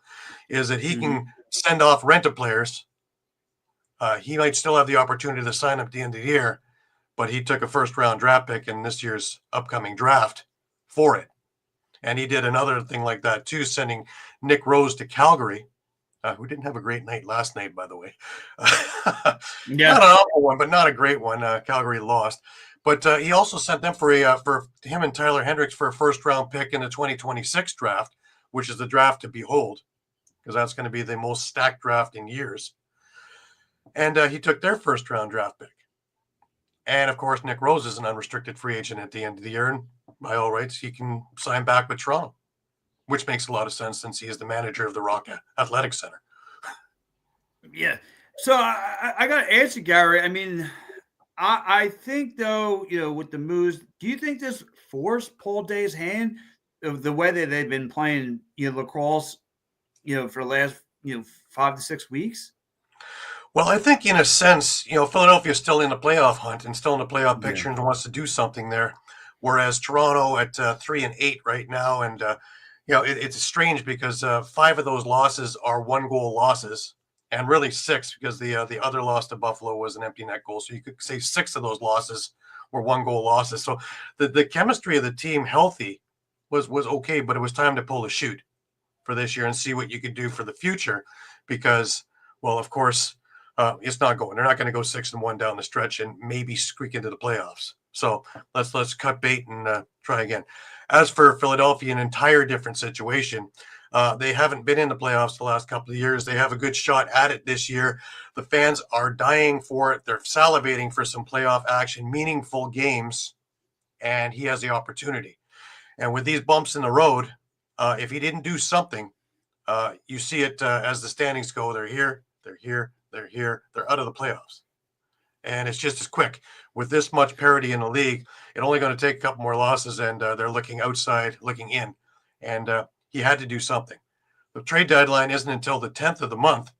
is that he can send off rent-a-players. He might still have the opportunity to sign up at the end of the year, but he took a first-round draft pick in this year's upcoming draft for it. And he did another thing like that too, sending Nick Rose to Calgary, who didn't have a great night last night, by the way. Yeah. Not an awful one, but not a great one. Calgary lost. But he also sent them for him and Tyler Hendricks for a first-round pick in the 2026 draft, which is the draft to behold, because that's going to be the most stacked draft in years. And he took their first-round draft pick. And, of course, Nick Rose is an unrestricted free agent at the end of the year. And by all rights, he can sign back with Toronto, which makes a lot of sense since he is the manager of the Rock Athletic Center. Yeah. So I got to ask you, Gary. I mean, I think, though, with the moves, do you think this forced Paul Day's hand of the way that they've been playing, lacrosse, for the last, 5 to 6 weeks? Well, I think in a sense, Philadelphia is still in the playoff hunt and still in the playoff picture and wants to do something there. Whereas Toronto at 3-8 right now. And, it's strange because 5 of those losses are 1-goal losses, and really 6 because the other loss to Buffalo was an empty net goal. So you could say 6 of those losses were 1-goal losses. So the chemistry of the team healthy was okay, but it was time to pull the chute for this year and see what you could do for the future because, well, of course, it's not going. They're not going to go 6-1 down the stretch and maybe squeak into the playoffs. So let's cut bait and try again. As for Philadelphia, an entire different situation. They haven't been in the playoffs the last couple of years. They have a good shot at it this year. The fans are dying for it. They're salivating for some playoff action, meaningful games, and he has the opportunity. And with these bumps in the road, if he didn't do something, you see it as the standings go. They're here, they're here, they're here, they're out of the playoffs. And it's just as quick. With this much parity in the league, it's only going to take a couple more losses, and they're looking outside, looking in. And he had to do something. The trade deadline isn't until the 10th of the month,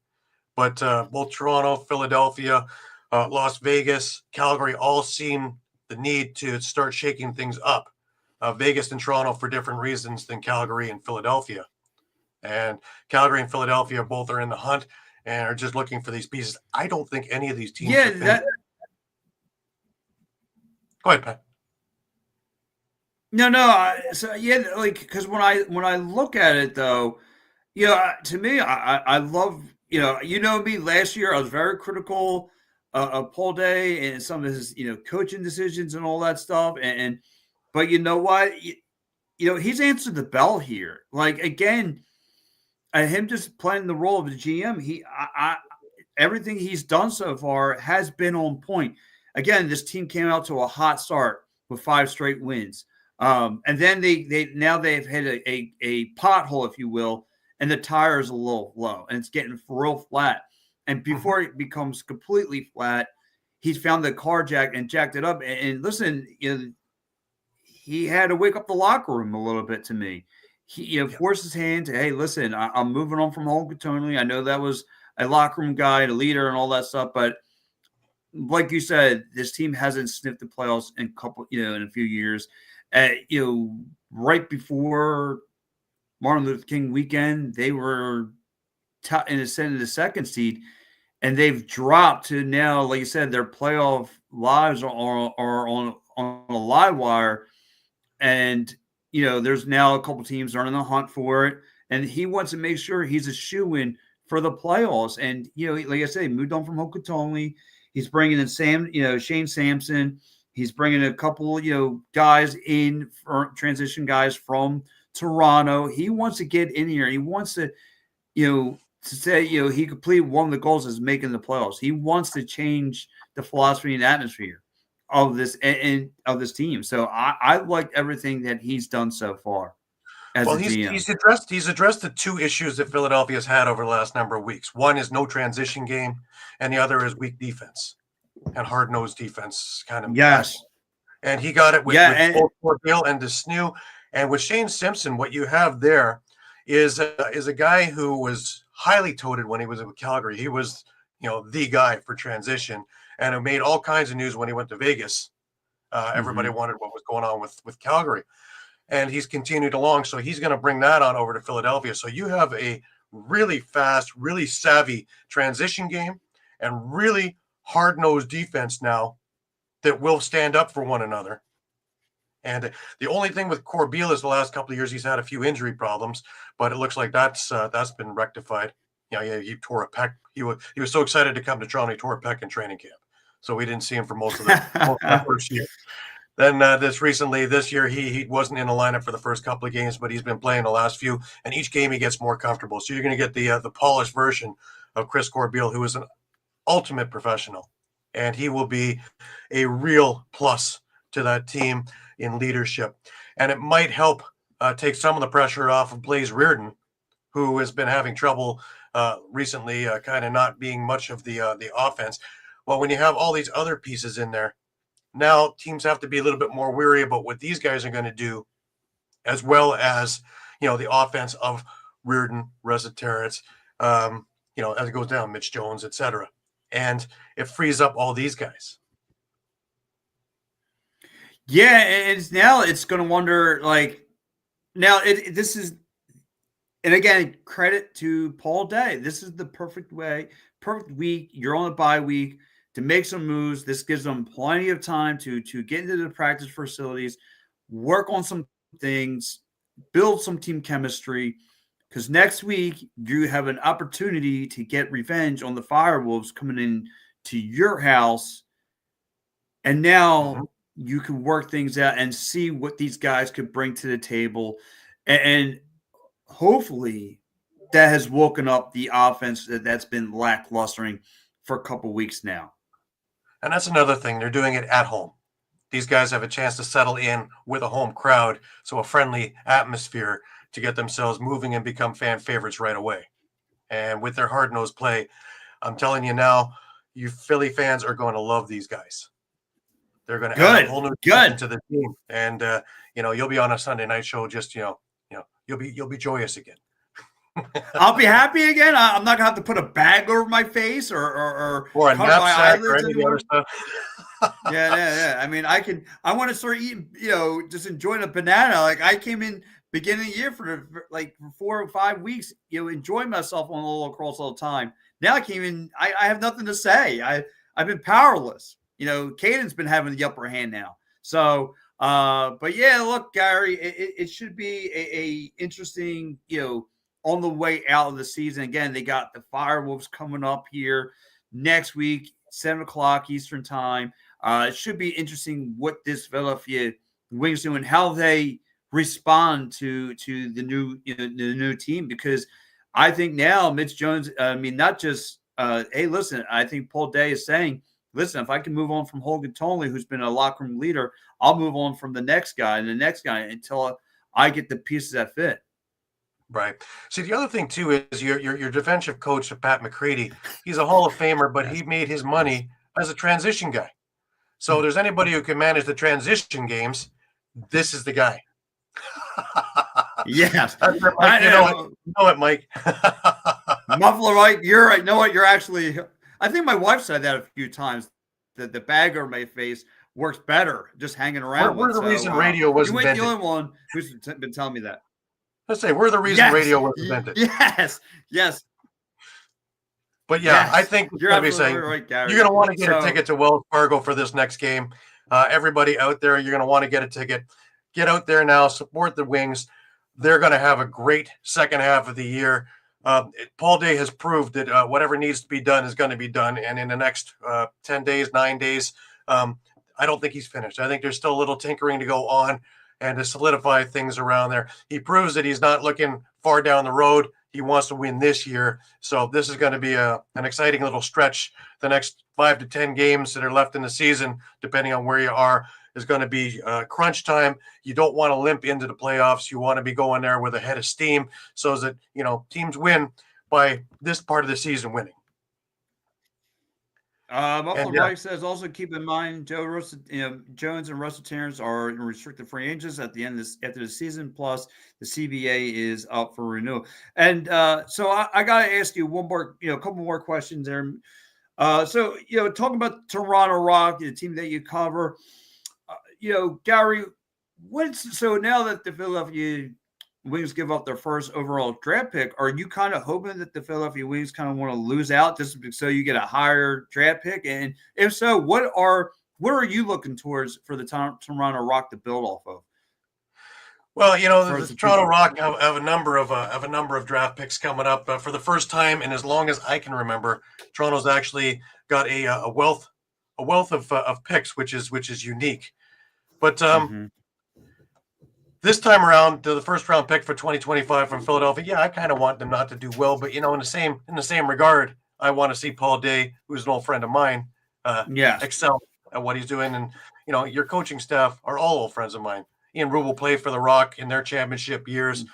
but both Toronto, Philadelphia, Las Vegas, Calgary all seem the need to start shaking things up. Vegas and Toronto for different reasons than Calgary and Philadelphia. And Calgary and Philadelphia both are in the hunt and are just looking for these pieces. I don't think any of these teams. Yeah, Go ahead, Pat. No. So because when I look at it though, to me, I love me. Last year, I was very critical of Paul Day and some of his coaching decisions and all that stuff. But you know what, he's answered the bell here. Like again, him just playing the role of the GM. Everything he's done so far has been on point. Again, this team came out to a hot start with 5 straight wins. And then they've hit a pothole, if you will, and the tire is a little low and it's getting real flat. And before it becomes completely flat, he's found the car jack and jacked it up. And listen, he had to wake up the locker room a little bit to me. He forced his hand to, hey, listen, I'm moving on from Hulk Tony. I know that was a locker room guy, a leader, and all that stuff, but like you said, this team hasn't sniffed the playoffs in a few years. Right before Martin Luther King weekend, they were in the second seed, and they've dropped to now, like you said, their playoff lives are on a live wire, and there's now a couple teams are in the hunt for it, and he wants to make sure he's a shoo-in for the playoffs. And like I said, he moved on from Hokutonli. He's bringing in Shane Sampson. He's bringing a couple, guys in for transition guys from Toronto. He wants to get in here. He wants to, to say, he completed one of the goals is making the playoffs. He wants to change the philosophy and atmosphere of this and of this team. So I like everything that he's done so far. He's addressed the 2 issues that Philadelphia has had over the last number of weeks. One is no transition game, and the other is weak defense and hard-nosed defense. Kind of yes. And he got it with both Corbeil and Desnu. And with Shane Simpson, what you have there is a guy who was highly touted when he was with Calgary. He was, the guy for transition. and it made all kinds of news when he went to Vegas. Everybody wondered what was going on with Calgary, and he's continued along. So he's going to bring that on over to Philadelphia. So you have a really fast, really savvy transition game and really hard-nosed defense now that will stand up for one another. And the only thing with Corbeil is the last couple of years he's had a few injury problems, but it looks like that's been rectified. He tore a pec. He was so excited to come to Toronto, he tore a pec in training camp, so we didn't see him for most of the first year. Then this year he wasn't in the lineup for the first couple of games, but he's been playing the last few, and each game he gets more comfortable. So you're going to get the polished version of Chris Corbeil, who is an ultimate professional, and he will be a real plus to that team in leadership. And it might help take some of the pressure off of Blaze Reardon, who has been having trouble recently, kind of not being much of the offense. Well, when you have all these other pieces in there, now teams have to be a little bit more weary about what these guys are going to do, as well as, the offense of Reardon, Reza Terrence, as it goes down, Mitch Jones, etc. And it frees up all these guys. Yeah, and now it's going to wonder, this is, and again, credit to Paul Day. This is the perfect week. You're on a bye week to make some moves. This gives them plenty of time to get into the practice facilities, work on some things, build some team chemistry, because next week you have an opportunity to get revenge on the Firewolves coming in to your house, and now you can work things out and see what these guys could bring to the table, and hopefully that has woken up the offense that's been lacklustering for a couple weeks now. And that's another thing. They're doing it at home. These guys have a chance to settle in with a home crowd, so a friendly atmosphere to get themselves moving and become fan favorites right away. And with their hard-nosed play, I'm telling you now, you Philly fans are going to love these guys. They're going to add a whole new dimension to the team, and you'll be on a Sunday night show. Just you'll be joyous again. I'll be happy again. I'm not gonna have to put a bag over my face or a knapsack or any other stuff. Yeah. I mean, I want to start eating, just enjoying a banana. Like I came in beginning of the year for 4 or 5 weeks, enjoying myself on a little lacrosse all the time. Now I came in, I have nothing to say. I've been powerless. Caden's been having the upper hand now. So, but yeah, look, Gary, it should be a interesting, on the way out of the season. Again, they got the Firewolves coming up here next week, 7:00 Eastern time. It should be interesting what this Philadelphia Wings do and how they respond to the new team, because I think now Mitch Jones, not just hey, listen, I think Paul Day is saying, listen, if I can move on from Hogan Tonley, who's been a locker room leader, I'll move on from the next guy and the next guy until I get the pieces that fit. Right. See, the other thing too is your defensive coach, Pat McCready. He's a Hall of Famer, but he made his money as a transition guy. So if there's anybody who can manage the transition games, this is the guy. Yes, you know it, Mike. Muffler, Mike. You're right. You know what? You're actually. I think my wife said that a few times. That the bag over my face works better just hanging around. We're the reason radio was invented. You're the only one who's been telling me that. Let's say we're the reason radio was invented. Yes. But yeah, I think you're absolutely right, Gary. You're going to want to get a ticket to Wells Fargo for this next game. Everybody out there, you're going to want to get a ticket. Get out there now, support the Wings. They're going to have a great second half of the year. Paul Day has proved that whatever needs to be done is going to be done. And in the next 10 days, 9 days, I don't think he's finished. I think there's still a little tinkering to go on and to solidify things around there. He proves that he's not looking far down the road. He wants to win this year. So this is going to be an exciting little stretch. The next 5 to 10 games that are left in the season, depending on where you are, is going to be crunch time. You don't want to limp into the playoffs. You want to be going there with a head of steam so that, teams win by this part of the season winning. Mike says also keep in mind Jones and Russell Terrence are restricted free agents at the end of after the season. Plus, the CBA is up for renewal. And so I got to ask you one more, a couple more questions there. So, talking about Toronto Rock, the team that you cover, Gary, so now that the Philadelphia Wings give up their first overall draft pick, are you kind of hoping that the Philadelphia Wings kind of want to lose out just so you get a higher draft pick? And if so, what are you looking towards for the Toronto Rock to build off of? Well, the Toronto Rock have a number of draft picks coming up. For the first time in as long as I can remember, Toronto's actually got a wealth of picks, which is unique. But this time around, the first round pick for 2025 from Philadelphia, yeah, I kind of want them not to do well. But in the same regard, I want to see Paul Day, who's an old friend of mine, excel at what he's doing. And your coaching staff are all old friends of mine. Ian Rubel played for the Rock in their championship years.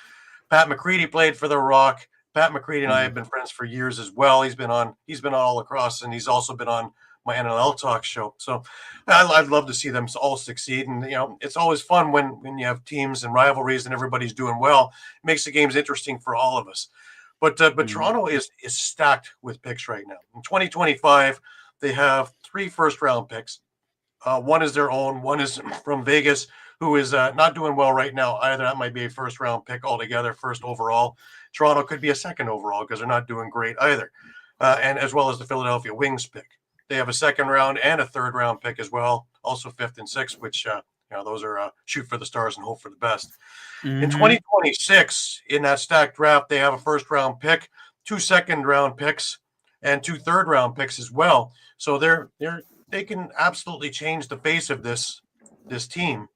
Pat McCready played for the Rock. Pat McCready and I have been friends for years as well. He's been on all across, and he's also been on my NLL Talk show. So I'd love to see them all succeed. And it's always fun when you have teams and rivalries and everybody's doing well. It makes the games interesting for all of us. But Toronto is stacked with picks right now. In 2025, they have 3 first-round picks. One is their own. One is from Vegas, who is not doing well right now either. That might be a first-round pick altogether, first overall. Toronto could be a second overall because they're not doing great either, and as well as the Philadelphia Wings pick. They have a second-round and a third-round pick as well, also 5th and 6th, which those are shoot for the stars and hope for the best. In 2026, in that stacked draft, they have a first-round pick, 2 second-round picks, and 2 third-round picks as well. So they can absolutely change the face of this team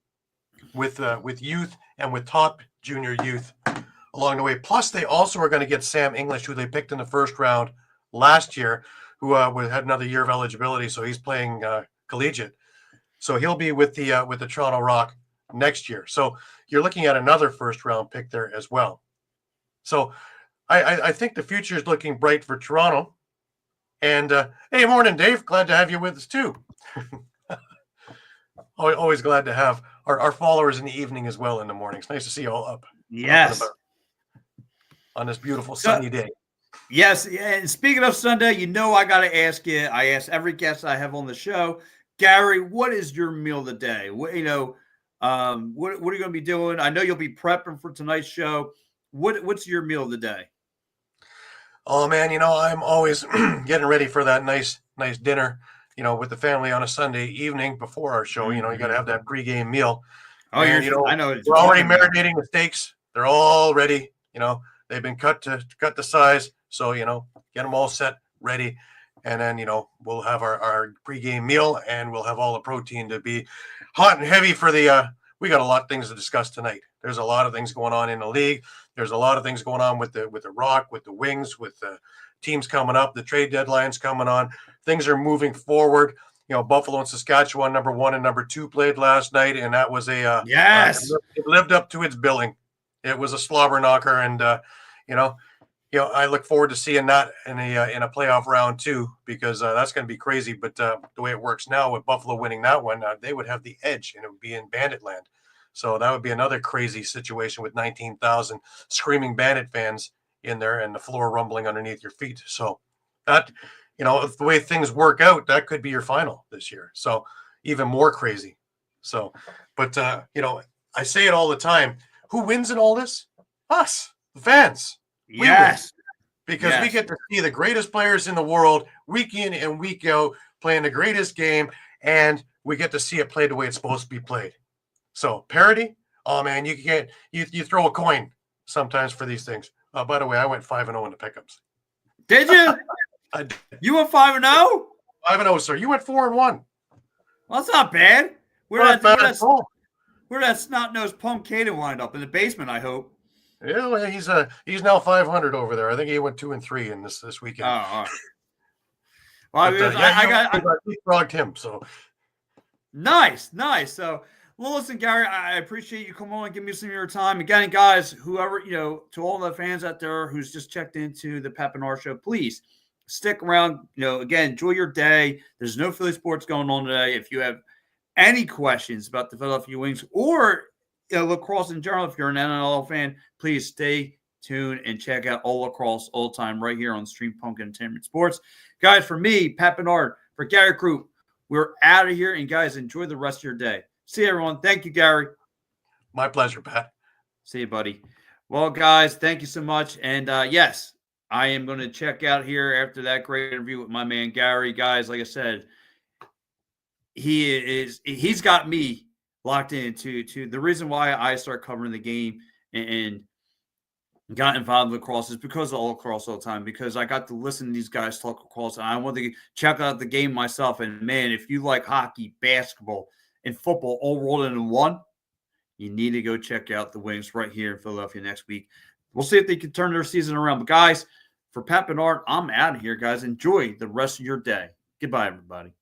with youth and with top junior youth along the way. Plus, they also are going to get Sam English, who they picked in the first round last year, who had another year of eligibility, so he's playing collegiate. So he'll be with the Toronto Rock next year. So you're looking at another first round pick there as well. So I think the future is looking bright for Toronto. And hey, morning, Dave. Glad to have you with us too. Always glad to have our followers in the evening as well in the mornings. Nice to see you all up. Yes. On this beautiful sunny day. Yes. And speaking of Sunday, I got to ask you, I ask every guest I have on the show, Gary, what is your meal of the day? What are you going to be doing? I know you'll be prepping for tonight's show. What's your meal of the day? Oh man, I'm always getting ready for that nice dinner, with the family on a Sunday evening before our show. You got to have that pregame meal. Oh, and, I know. We're already marinating the steaks. They're all ready. They've been cut the size. So, get them all set, ready. And then, we'll have our pregame meal, and we'll have all the protein to be hot and heavy for we got a lot of things to discuss tonight. There's a lot of things going on in the league. There's a lot of things going on with the Rock, with the Wings, with the teams coming up, the trade deadlines coming on. Things are moving forward. Buffalo and Saskatchewan, number 1 and number 2 played last night, and that was yes. It lived up to its billing. It was a slobber knocker, and I look forward to seeing that in a playoff round too, because that's going to be crazy. But the way it works now, with Buffalo winning that one, they would have the edge, and it would be in Bandit land. So that would be another crazy situation with 19,000 screaming Bandit fans in there and the floor rumbling underneath your feet. So that, if the way things work out, that could be your final this year. So even more crazy. So, but I say it all the time. Who wins in all this? Us, the fans. Yes. Because we get to see the greatest players in the world week in and week out playing the greatest game, and we get to see it played the way it's supposed to be played. So parity, oh man, you throw a coin sometimes for these things. By the way, I went 5-0 in the pickups. Did you? I did. You went 5-0? 5-0, sir. You went 4-1. Well, that's not bad. Where that snot-nosed punk Caden wind up in the basement, I hope. Yeah, well, he's now 500 over there. I think he went 2-3 in this weekend. Oh, all right. Well, but, I frogged him. So nice. So, well, listen, Gary, I appreciate you coming on and giving me some of your time. Again, guys, whoever to all the fans out there who's just checked into the Pep and R show, please stick around. Again, enjoy your day. There's no Philly sports going on today. If you have any questions about the Philadelphia Wings or lacrosse in general, if you're an NLL fan, please stay tune and check out all lacrosse all time right here on Stream Punk Entertainment Sports. Guys, for me, Pat Bernard, for Gary Group, we're out of here. And guys, enjoy the rest of your day. See you, everyone. Thank you, Gary. My pleasure, Pat. See you, buddy. Well, guys, thank you so much. And yes, I am going to check out here after that great interview with my man Gary. Guys, like I said, he's got me locked into the reason why I start covering the game and got involved with lacrosse is because of all lacrosse all the time, because I got to listen to these guys talk lacrosse and I wanted to check out the game myself. And man, if you like hockey, basketball, and football all rolled into one, you need to go check out the Wings right here in Philadelphia next week. We'll see if they can turn their season around. But guys, for Pat Bernard, I'm out of here, guys. Enjoy the rest of your day. Goodbye, everybody.